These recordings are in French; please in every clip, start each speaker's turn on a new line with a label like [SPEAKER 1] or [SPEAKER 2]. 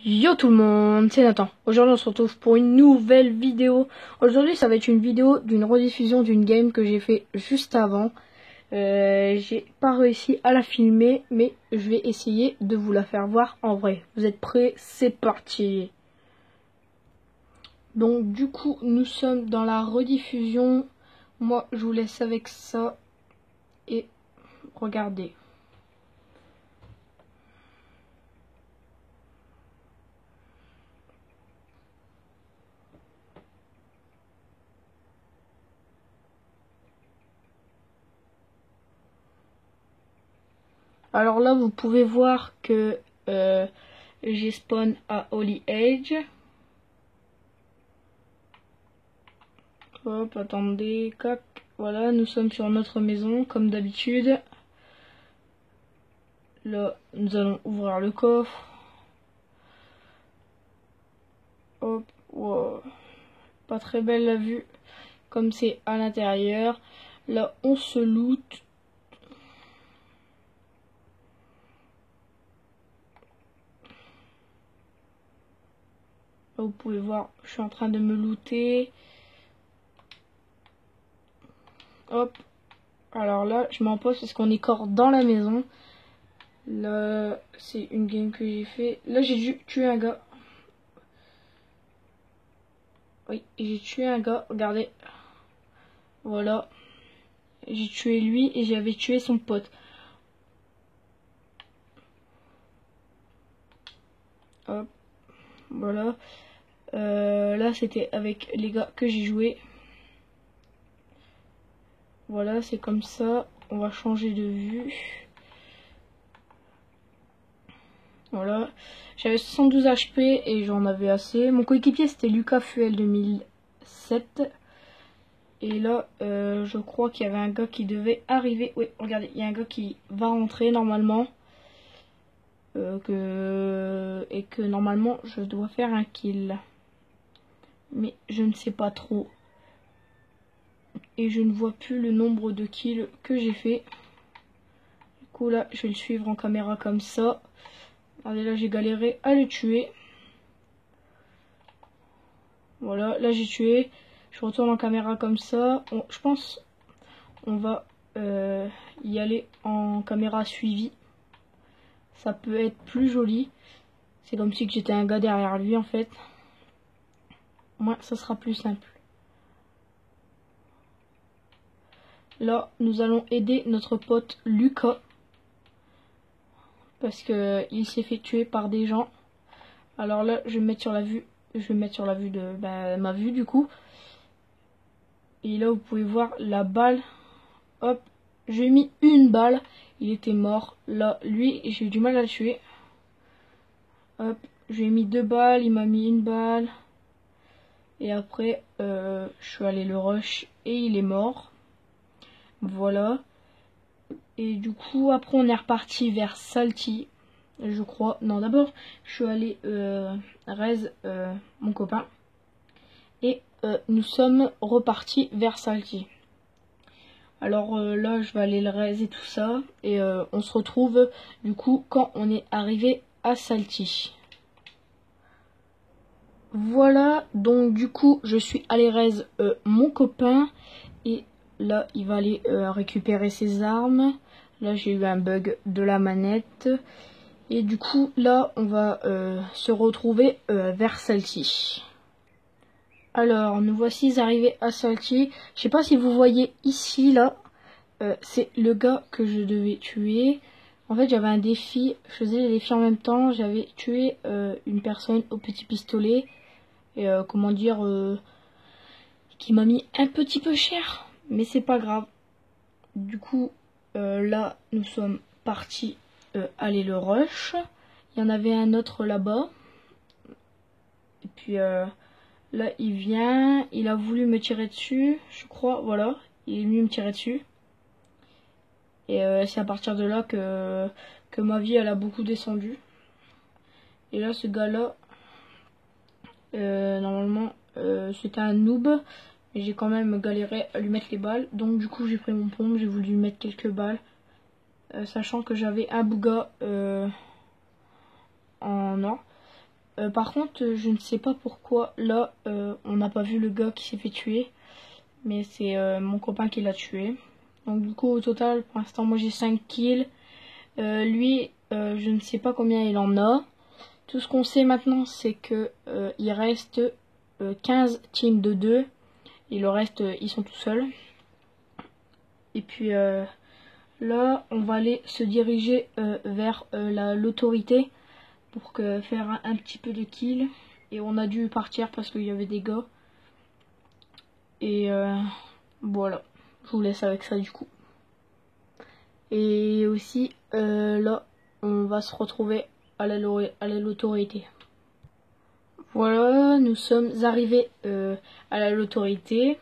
[SPEAKER 1] Yo tout le monde, c'est Nathan. Aujourd'hui on se retrouve pour une nouvelle vidéo. Aujourd'hui ça va être une vidéo d'une rediffusion d'une game que j'ai fait juste avant. J'ai pas réussi à la filmer, mais je vais essayer de vous la faire voir en vrai. Vous êtes prêts? C'est parti. Donc du coup nous sommes dans la rediffusion. Moi je vous laisse avec ça et regardez. Alors là, vous pouvez voir que j'ai spawn à Holy Age. Hop, attendez, cac. Voilà, nous sommes sur notre maison, comme d'habitude. Là, nous allons ouvrir le coffre. Hop, wow. Pas très belle la vue, comme c'est à l'intérieur. Là, on se loot. Là, vous pouvez voir, je suis en train de me looter. Hop. Alors là, je m'en pose parce qu'on est corps dans la maison. Là, c'est une game que j'ai fait. Là, j'ai dû tuer un gars. Oui, j'ai tué un gars. Regardez. Voilà. J'ai tué lui et j'avais tué son pote. Hop. Voilà. Là, c'était avec les gars que j'ai joué. Voilà, c'est comme ça. On va changer de vue. Voilà. J'avais 72 HP et j'en avais assez. Mon coéquipier, c'était Lucas Fuel 2007. Et là, je crois qu'il y avait un gars qui devait arriver. Oui, regardez, il y a un gars qui va rentrer normalement. Et que normalement, je dois faire un kill. Mais je ne sais pas trop. Et je ne vois plus le nombre de kills que j'ai fait. Du coup là, je vais le suivre en caméra comme ça. Regardez, là j'ai galéré à le tuer. Voilà, là j'ai tué. Je retourne en caméra comme ça. Je pense on va y aller en caméra suivie. Ça peut être plus joli. C'est comme si j'étais un gars derrière lui en fait. Moi, ça sera plus simple. Là, nous allons aider notre pote Lucas. Parce que il s'est fait tuer par des gens. Alors là, je vais me mettre sur la vue. Je vais me mettre sur la vue de ma vue du coup. Et là, vous pouvez voir la balle. Hop, j'ai mis une balle. Il était mort. Là, lui, j'ai eu du mal à le tuer. Hop, je lui ai mis 2 balles. Il m'a mis une balle. Et après, je suis allé le rush et il est mort. Voilà. Et du coup, après, on est reparti vers Salty. Je crois. Non, d'abord, je suis allé raise mon copain. Et nous sommes repartis vers Salty. Alors là, je vais aller le raise et tout ça. Et on se retrouve du coup quand on est arrivé à Salty. Voilà, donc du coup, je suis allé raise mon copain. Et là, il va aller récupérer ses armes. Là, j'ai eu un bug de la manette. Et du coup, là, on va se retrouver vers Salty. Alors, nous voici arrivés à Salty. Je sais pas si vous voyez ici, là. C'est le gars que je devais tuer. En fait, j'avais un défi. Je faisais les défis en même temps. J'avais tué une personne au petit pistolet. Et comment dire... qui m'a mis un petit peu cher. Mais c'est pas grave. Du coup, là, nous sommes partis aller le rush. Il y en avait un autre là-bas. Et puis là, il vient. Il a voulu me tirer dessus, je crois. Voilà, il est venu me tirer dessus. Et c'est à partir de là que ma vie, elle a beaucoup descendu. Et là, ce gars-là, normalement, c'était un noob. Mais j'ai quand même galéré à lui mettre les balles. Donc du coup, j'ai pris mon pompe, j'ai voulu lui mettre quelques balles. Sachant que j'avais un bouga en or. Par contre, je ne sais pas pourquoi là, on n'a pas vu le gars qui s'est fait tuer. Mais c'est mon copain qui l'a tué. Donc du coup, au total, pour l'instant, moi j'ai 5 kills. Lui, je ne sais pas combien il en a. Tout ce qu'on sait maintenant, c'est que il reste 15 teams de 2. Et le reste, ils sont tout seuls. Et puis là, on va aller se diriger vers l'autorité pour faire un petit peu de kills. Et on a dû partir parce qu'il y avait des gars. Et voilà, je vous laisse avec ça du coup. Et aussi, là, on va se retrouver à l'autorité. Voilà, nous sommes arrivés à l'autorité.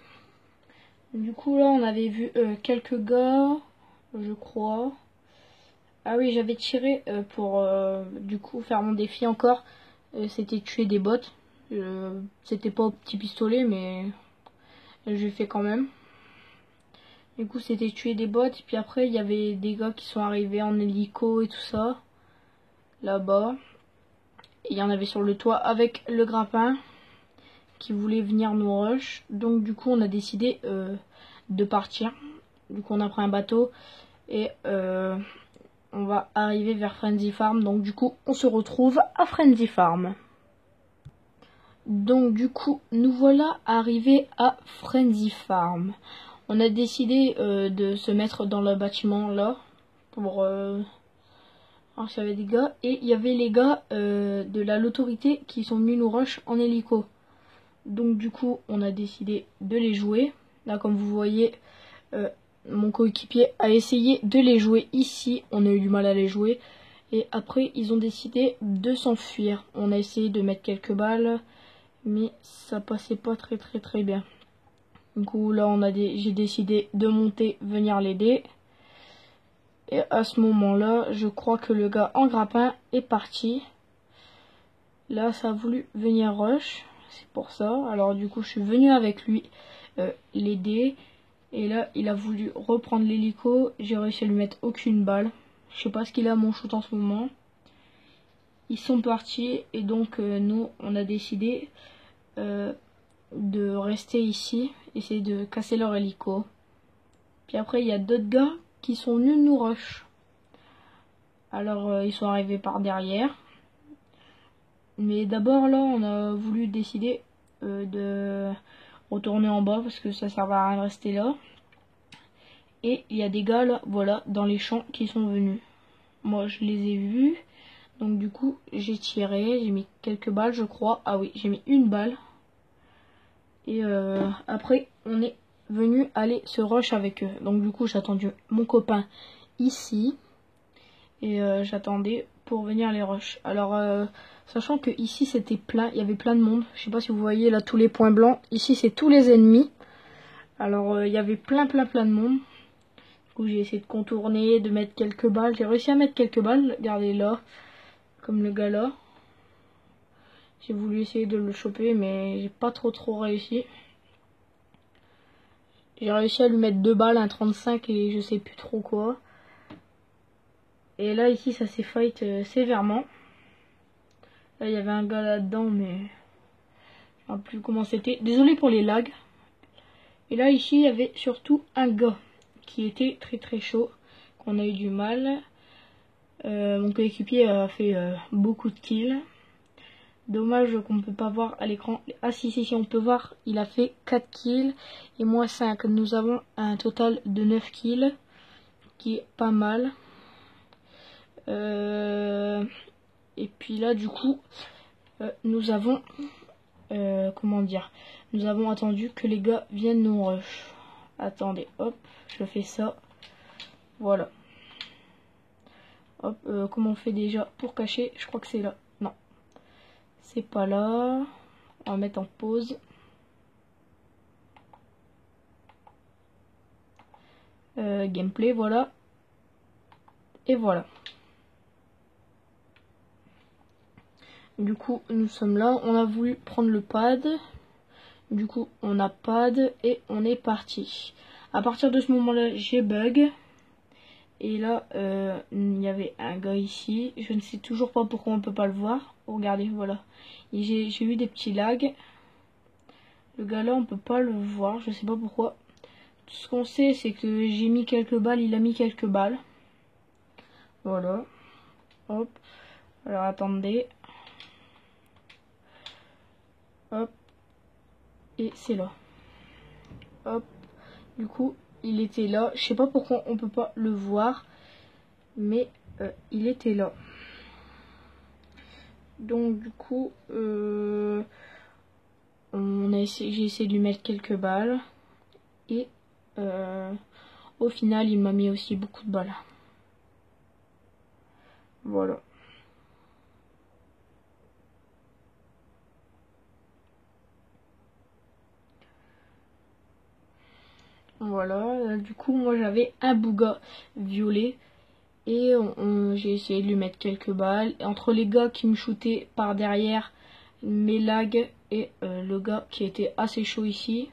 [SPEAKER 1] Du coup, là, on avait vu quelques gars, je crois. Ah oui, j'avais tiré pour, du coup, faire mon défi encore. C'était tuer des bots. C'était pas au petit pistolet, mais j'ai fait quand même. Du coup, c'était tuer des bots. Et puis après, il y avait des gars qui sont arrivés en hélico et tout ça. Là-bas. Et il y en avait sur le toit avec le grappin qui voulait venir nous rush. Donc du coup, on a décidé de partir. Du coup, on a pris un bateau. Et on va arriver vers Frenzy Farm. Donc du coup, on se retrouve à Frenzy Farm. Donc du coup, nous voilà arrivés à Frenzy Farm. On a décidé de se mettre dans le bâtiment là pour voir s'il y avait des gars. Et il y avait les gars de l'autorité qui sont venus nous rush en hélico. Donc du coup, on a décidé de les jouer. Là, comme vous voyez, mon coéquipier a essayé de les jouer ici. On a eu du mal à les jouer. Et après, ils ont décidé de s'enfuir. On a essayé de mettre quelques balles, mais ça passait pas très bien. Du coup, là, j'ai décidé de monter, venir l'aider. Et à ce moment-là, je crois que le gars en grappin est parti. Là, ça a voulu venir rush. C'est pour ça. Alors, du coup, je suis venu avec lui l'aider. Et là, il a voulu reprendre l'hélico. J'ai réussi à lui mettre aucune balle. Je sais pas ce qu'il a à mon shoot en ce moment. Ils sont partis. Et donc, nous, on a décidé de rester ici, essayer de casser leur hélico. Puis après, il y a d'autres gars qui sont venus nous rush. Alors, ils sont arrivés par derrière. Mais d'abord, là, on a voulu décider de retourner en bas parce que ça servait à rien de rester là. Et il y a des gars, là, voilà, dans les champs qui sont venus. Moi, je les ai vus. Donc, du coup, j'ai tiré. J'ai mis quelques balles, je crois. Ah oui, j'ai mis une balle. Et après, on est venu aller se rush avec eux. Donc du coup, j'ai attendu mon copain ici. Et j'attendais pour venir les rush. Alors, sachant que ici, c'était plein. Il y avait plein de monde. Je sais pas si vous voyez là tous les points blancs. Ici, c'est tous les ennemis. Alors, il y avait plein de monde. Du coup, j'ai essayé de contourner, de mettre quelques balles. J'ai réussi à mettre quelques balles. Regardez là. Comme le gars là. J'ai voulu essayer de le choper, mais j'ai pas trop réussi. J'ai réussi à lui mettre 2 balles, un 35 et je sais plus trop quoi. Et là, ici, ça s'est fight sévèrement. Là, il y avait un gars là-dedans, mais je ne sais plus comment c'était. Désolé pour les lags. Et là, ici, il y avait surtout un gars qui était très chaud, qu'on a eu du mal. Mon coéquipier a fait beaucoup de kills. Dommage qu'on ne peut pas voir à l'écran. Ah si, on peut voir, il a fait 4 kills et moi 5. Nous avons un total de 9 kills, qui est pas mal. Et puis là, du coup, nous avons... comment dire, nous avons attendu que les gars viennent nous rush. Attendez, hop, je fais ça. Voilà. Hop, comment on fait déjà pour cacher? Je crois que c'est là. Non. C'est pas là. On va mettre en pause. Gameplay, voilà. Et voilà. Du coup, nous sommes là. On a voulu prendre le pad. Du coup, on a pad et on est parti. À partir de ce moment-là, j'ai bug. Et là, il y avait un gars ici. Je ne sais toujours pas pourquoi on peut pas le voir. regardez, voilà. J'ai eu des petits lags. Le gars là, on peut pas le voir, je sais pas pourquoi. Tout ce qu'on sait, c'est que j'ai mis quelques balles, il a mis quelques balles. Voilà. Hop. Alors attendez. Hop. Et c'est là. Hop. Du coup, il était là. Je sais pas pourquoi on peut pas le voir. Mais il était là. Donc du coup, j'ai essayé de lui mettre quelques balles. Et au final, il m'a mis aussi beaucoup de balles. Voilà. Voilà, du coup moi j'avais un Bouga violet et j'ai essayé de lui mettre quelques balles. Et entre les gars qui me shootaient par derrière, mes lags et le gars qui était assez chaud ici,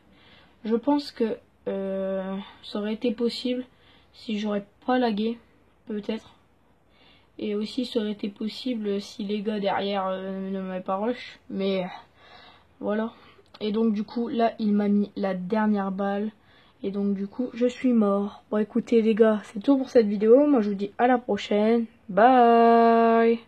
[SPEAKER 1] je pense que ça aurait été possible si j'aurais pas lagué, peut-être. Et aussi ça aurait été possible si les gars derrière ne m'avaient pas rush, mais voilà. Et donc du coup là il m'a mis la dernière balle. Et donc du coup je suis mort. Bon écoutez les gars, c'est tout pour cette vidéo. Moi je vous dis à la prochaine. Bye.